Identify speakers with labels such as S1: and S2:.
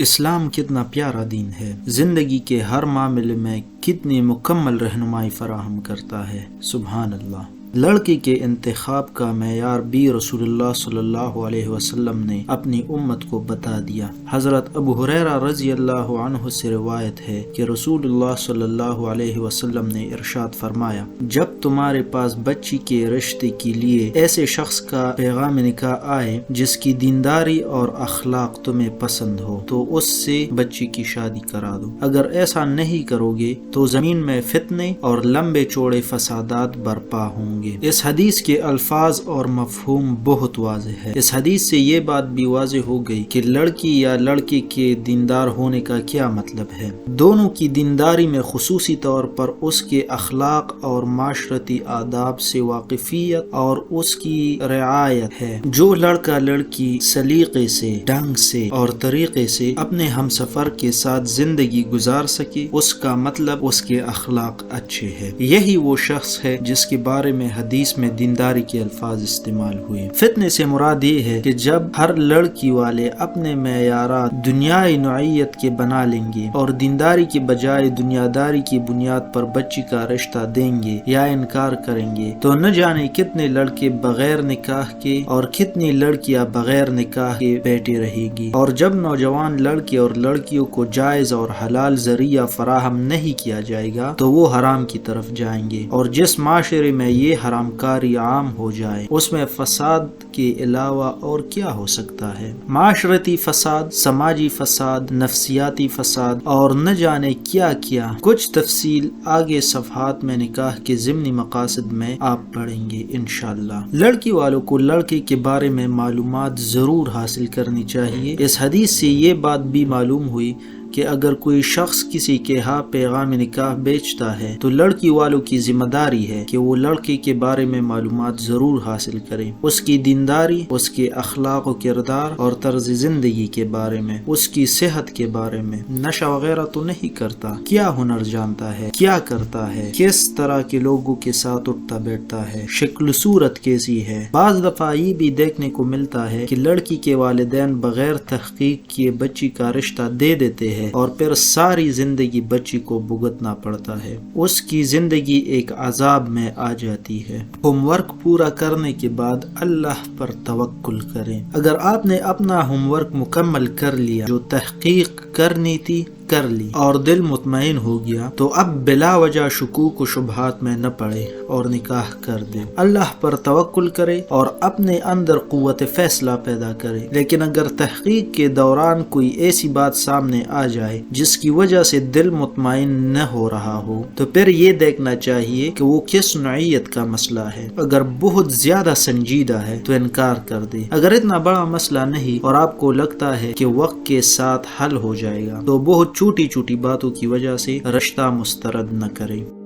S1: اسلام کتنا پیارا دین ہے، زندگی کے ہر معاملے میں کتنی مکمل رہنمائی فراہم کرتا ہے۔ سبحان اللہ۔ لڑکی کے انتخاب کا معیار بھی رسول اللہ صلی اللہ علیہ وسلم نے اپنی امت کو بتا دیا۔ حضرت ابو ہریرہ رضی اللہ عنہ سے روایت ہے کہ رسول اللہ صلی اللہ علیہ وسلم نے ارشاد فرمایا، جب تمہارے پاس بچی کے رشتے کے لیے ایسے شخص کا پیغام نکاح آئے جس کی دینداری اور اخلاق تمہیں پسند ہو تو اس سے بچی کی شادی کرا دو۔ اگر ایسا نہیں کرو گے تو زمین میں فتنے اور لمبے چوڑے فسادات برپا ہوں گے۔ اس حدیث کے الفاظ اور مفہوم بہت واضح ہے۔ اس حدیث سے یہ بات بھی واضح ہو گئی کہ لڑکی یا لڑکے کے دیندار ہونے کا کیا مطلب ہے۔ دونوں کی دینداری میں خصوصی طور پر اس کے اخلاق اور معاشرتی آداب سے واقفیت اور اس کی رعایت ہے۔ جو لڑکا لڑکی سلیقے سے، ڈھنگ سے اور طریقے سے اپنے ہمسفر کے ساتھ زندگی گزار سکے، اس کا مطلب اس کے اخلاق اچھے ہیں۔ یہی وہ شخص ہے جس کے بارے میں حدیث میں دینداری کے الفاظ استعمال ہوئے۔ فتنے سے مراد یہ ہے کہ جب ہر لڑکی والے اپنے معیارات دنیائی نوعیت کے بنا لیں گے اور دینداری کے بجائے دنیاداری کی بنیاد پر بچی کا رشتہ دیں گے یا انکار کریں گے تو نہ جانے کتنے لڑکے بغیر نکاح کے اور کتنی لڑکیاں بغیر نکاح کے بیٹھی رہے گی۔ اور جب نوجوان لڑکے اور لڑکیوں کو جائز اور حلال ذریعہ فراہم نہیں کیا جائے گا تو وہ حرام کی طرف جائیں گے، اور جس معاشرے میں یہ حرام کاری عام ہو جائے اس میں فساد کے علاوہ اور کیا ہو سکتا ہے؟ معاشرتی فساد، سماجی فساد، نفسیاتی فساد اور نہ جانے کیا کیا۔ کچھ تفصیل آگے صفحات میں نکاح کے ضمنی مقاصد میں آپ پڑھیں گے انشاءاللہ۔ لڑکی والوں کو لڑکے کے بارے میں معلومات ضرور حاصل کرنی چاہیے۔ اس حدیث سے یہ بات بھی معلوم ہوئی کہ اگر کوئی شخص کسی کے ہاں پیغام نکاح بیچتا ہے تو لڑکی والوں کی ذمہ داری ہے کہ وہ لڑکے کے بارے میں معلومات ضرور حاصل کریں، اس کی دینداری، اس کے اخلاق و کردار اور طرز زندگی کے بارے میں، اس کی صحت کے بارے میں، نشہ وغیرہ تو نہیں کرتا، کیا ہنر جانتا ہے، کیا کرتا ہے، کس طرح کے لوگوں کے ساتھ اٹھتا بیٹھتا ہے، شکل صورت کیسی ہے۔ بعض دفعہ یہ بھی دیکھنے کو ملتا ہے کہ لڑکی کے والدین بغیر تحقیق کیے بچی کا رشتہ دے دیتے ہیں اور پھر ساری زندگی بچی کو بھگتنا پڑتا ہے، اس کی زندگی ایک عذاب میں آ جاتی ہے۔ ہوم ورک پورا کرنے کے بعد اللہ پر توکل کریں۔ اگر آپ نے اپنا ہوم ورک مکمل کر لیا، جو تحقیق کرنی تھی کر لی اور دل مطمئن ہو گیا تو اب بلا وجہ شکوک و شبہات میں نہ پڑے اور نکاح کر دے۔ اللہ پر توکل کرے اور اپنے اندر قوت فیصلہ پیدا کرے۔ لیکن اگر تحقیق کے دوران کوئی ایسی بات سامنے آ جائے جس کی وجہ سے دل مطمئن نہ ہو رہا ہو تو پھر یہ دیکھنا چاہیے کہ وہ کس نوعیت کا مسئلہ ہے۔ اگر بہت زیادہ سنجیدہ ہے تو انکار کر دے۔ اگر اتنا بڑا مسئلہ نہیں اور آپ کو لگتا ہے کہ وقت کے ساتھ حل ہو جائے گا تو بہت چھوٹی چھوٹی باتوں کی وجہ سے رشتہ مسترد نہ کریں۔